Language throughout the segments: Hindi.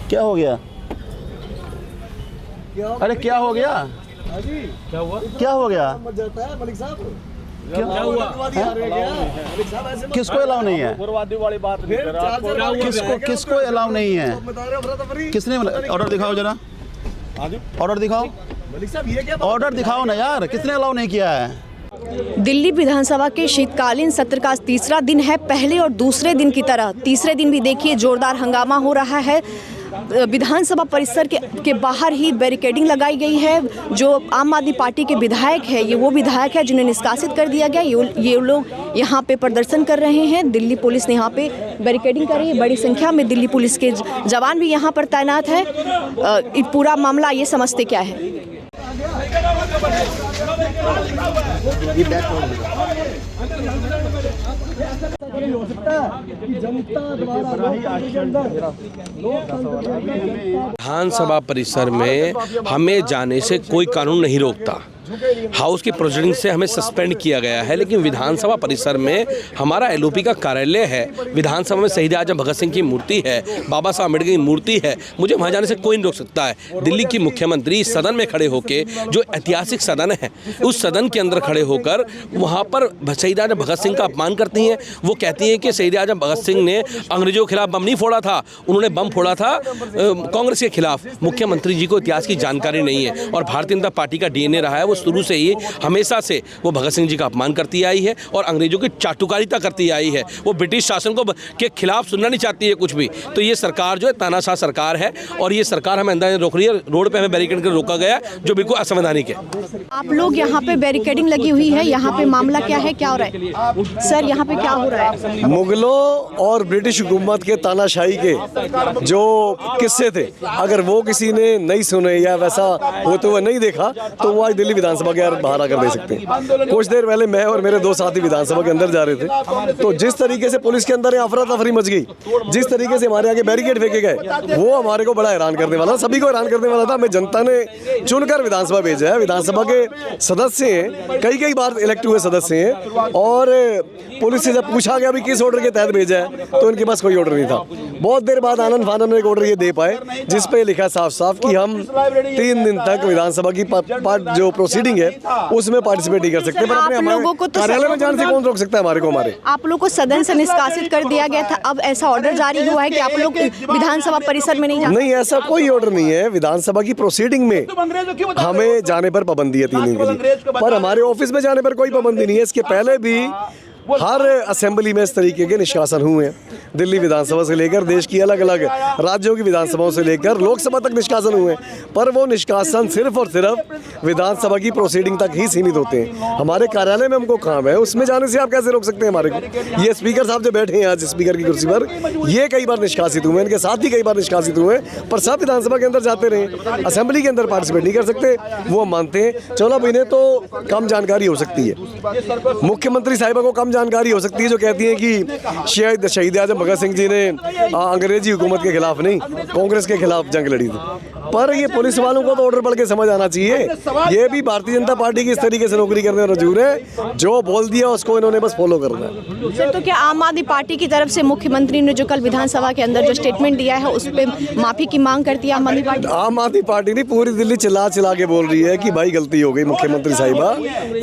क्या हो गया? अरे क्या हो गया? क्या हुआ? क्या हो गया? मलिक साहब क्या हुआ? किसको अलाउ नहीं है? वाली बात किसको अलाउ नहीं है? किसने ऑर्डर दिखाओ जरा, ऑर्डर दिखाओ, ऑर्डर दिखाओ ना यार, किसने अलाउ नहीं किया है? दिल्ली विधानसभा के शीतकालीन सत्र का तीसरा दिन है। पहले और दूसरे दिन की तरह तीसरे दिन भी देखिए जोरदार हंगामा हो रहा है। विधानसभा परिसर के बाहर ही बैरिकेडिंग लगाई गई है। जो आम आदमी पार्टी के विधायक है, ये वो विधायक है जिन्हें निष्कासित कर दिया गया। ये लोग यहाँ पे प्रदर्शन कर रहे हैं। दिल्ली पुलिस ने यहाँ पे बैरिकेडिंग कर रही है। बड़ी संख्या में दिल्ली पुलिस के जवान भी यहाँ पर तैनात है। पूरा मामला ये समझते क्या है? विधानसभा परिसर में हमें जाने से कोई कानून नहीं रोकता। हाउस की प्रोसीडिंग से हमें सस्पेंड किया गया है, लेकिन विधानसभा परिसर में हमारा एलओपी का कार्यालय है। विधानसभा में शहीद आजम भगत सिंह की मूर्ति है, बाबा साहब अम्बेडकर की मूर्ति है। मुझे वहाँ जाने से कोई नहीं रोक सकता है। दिल्ली की मुख्यमंत्री सदन में खड़े होकर, जो ऐतिहासिक सदन है, उस सदन के अंदर खड़े होकर वहाँ पर शहीद आजम भगत सिंह का अपमान करती हैं। वो कहती हैं कि शहीद आजम भगत सिंह ने अंग्रेजों के खिलाफ बम नहीं फोड़ा था, उन्होंने बम फोड़ा था कांग्रेस के खिलाफ। मुख्यमंत्री जी को इतिहास की जानकारी नहीं है और भारतीय जनता पार्टी का डीएनए रहा है। वो शुरू से ही हमेशा से वो भगत सिंह जी का अपमान करती आई है और अंग्रेजों की चाटुकारिता करती आई है। वो ब्रिटिश शासन को के खिलाफ सुनना नहीं चाहती है कुछ भी। तो ये सरकार जो है तानाशाह सरकार है और ये सरकार हमें अंदर रोक रही है। रोड पे हमें बैरिकेड कर रोका गया जो बिल्कुल असंवैधानिक है। आप लोग यहाँ पे बैरिकेडिंग लगी हुई है, यहाँ पे मामला क्या है, क्या हो रहा है सर? यहाँ पे क्या हो रहा है? मुगलों और ब्रिटिश हुकूमत के तानाशाही के जो किस्से थे, अगर वो किसी ने नहीं सुने या वैसा होते हुए नहीं देखा तो वो आज दिल्ली विधानसभा के बाहर आकर दे सकते हैं। कुछ देर पहले मैं और मेरे दो साथी विधानसभा के अंदर जा रहे थे, तो जिस तरीके से पुलिस के अंदर अफरा तफरी मच गई, जिस तरीके से हमारे आगे बैरिकेड फेंके गए, वो हमारे को बड़ा हैरान करने वाला, सभी को हैरान करने वाला था। हमें जनता ने चुनकर विधानसभा भेजा है। विधानसभा के सदस्य हैं, कई बार इलेक्ट हुए सदस्य हैं, और पुलिस से जब पूछा गया भी किस ऑर्डर के तहत भेजा है, तो इनके पास कोई ऑर्डर नहीं था। बहुत देर बाद आनंद फानन में एक ऑर्डर ये दे पाए जिसपे लिखा साफ साफ कि हम 3 दिन तक विधानसभा की जो प्रोसीडिंग है उसमें पार्टिसिपेट नहीं कर सकते। पर अपने लोगों को तो कार्यालय में जाने से कौन रोक सकता है हमारे को? हमारे आप लोग को सदन से निष्कासित कर दिया गया था, अब ऐसा ऑर्डर जारी हुआ है कि आप लोग विधानसभा परिसर में नहीं जा? नहीं, ऐसा कोई ऑर्डर नहीं है। विधानसभा की प्रोसीडिंग में हमें जाने पर पाबंदी है 3 दिन के लिए, पर हमारे ऑफिस में जाने पर कोई पाबंदी नहीं है। इसके पहले भी हर असेंबली में इस तरीके के निष्कासन हुए हैं। दिल्ली विधानसभा से लेकर देश की अलग अलग राज्यों की विधानसभाओं से लेकर लोकसभा तक निष्कासन हुए हैं, पर वो निष्कासन सिर्फ और सिर्फ विधानसभा की प्रोसीडिंग तक ही सीमित होते हैं। हमारे कार्यालय में हमको काम है, उसमें जाने से आप कैसे रोक सकते हैं हमारे को? ये स्पीकर साहब जो बैठे हैं आज स्पीकर की कुर्सी पर, ये कई बार निष्कासित हुए, इनके साथ ही कई बार निष्कासित हुए, पर सब विधानसभा के अंदर जाते रहे, असेंबली के अंदर पार्टिसिपेट नहीं कर सकते। वो मानते हैं चलो इन्हें तो कम जानकारी हो सकती है। मुख्यमंत्री साहिबा को कम जानकारी हो सकती है जो कहती है कि शहीद आजम भगत सिंह जी ने अंग्रेजी हुकूमत के खिलाफ नहीं, कांग्रेस के खिलाफ जंग लड़ी थी। पर ये पुलिस वालों को तो ऑर्डर पढ़ के समझ आना चाहिए। ये भी भारतीय जनता पार्टी की इस तरीके से नौकरी करने में रजूर है, जो बोल दिया उसको इन्होंने बस फॉलो करना है। सर, तो क्या आम आदमी पार्टी की तरफ से मुख्यमंत्री ने जो कल विधानसभा के अंदर जो स्टेटमेंट दिया है उस पर माफी की मांग करती है आम आदमी पार्टी? आम आदमी पार्टी नहीं, पूरी दिल्ली चिल्ला के बोल रही है कि भाई गलती हो गई मुख्यमंत्री साहिबा,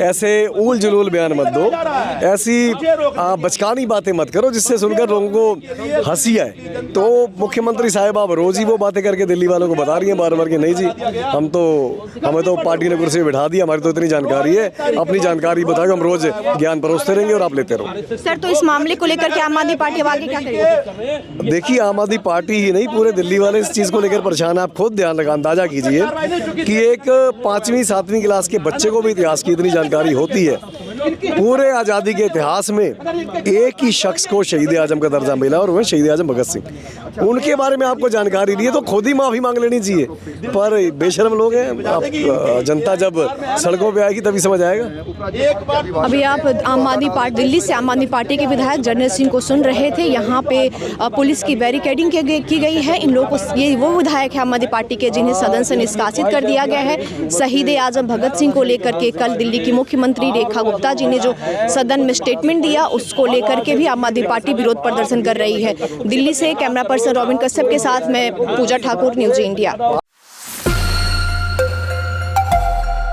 ऐसे ऊल जुलूल बयान मत दो, ऐसी बचकानी बातें मत करो जिससे सुनकर लोगों को हंसी आए। तो मुख्यमंत्री साहिबा रोज ही वो बातें करके दिल्ली वालों को बता रही हैं बार बार कि नहीं जी हमें तो पार्टी ने कुर्सी पे बिठा दिया, हमारी तो इतनी जानकारी है, अपनी जानकारी बताओ, हम रोज ज्ञान परोसते रहेंगे और आप लेते रहो। सर, तो इस मामले को लेकर के आम आदमी पार्टी आगे क्या करेगी? देखिए, आम आदमी पार्टी ही नहीं, पूरे दिल्ली वाले इस चीज को लेकर परेशान है। आप खुद ध्यान रखा, अंदाजा कीजिए कि एक 5वीं 7वीं क्लास के बच्चे को भी इतिहास की इतनी जानकारी होती है। पूरे आज़ादी के इतिहास में एक ही शख्स को शहीद आजम का दर्जा मिला और वह शहीद आजम भगत सिंह। उनके बारे में आपको जानकारी नहीं है तो खुद ही माफ़ी मांग लेनी चाहिए, पर बेशर्म लोग हैं। आप जनता जब सड़कों पे आएगी तभी समझ आएगा। अभी आप आम आदमी पार्टी दिल्ली से आम आदमी पार्टी के विधायक जर्नैल सिंह को सुन रहे थे। यहाँ पे पुलिस की बैरिकेडिंग की गई है। इन लोगों को, ये वो विधायक है आम आदमी पार्टी के जिन्हें सदन से निष्कासित कर दिया गया है। शहीद आजम भगत सिंह को लेकर के कल दिल्ली की मुख्यमंत्री रेखा गुप्ता जी ने जो सदन में स्टेटमेंट दिया उसको लेकर के भी आम आदमी पार्टी विरोध प्रदर्शन कर रही है। दिल्ली से कैमरा पर्सन रॉबिन कश्यप के साथ मैं पूजा ठाकुर, न्यूज़ इंडिया।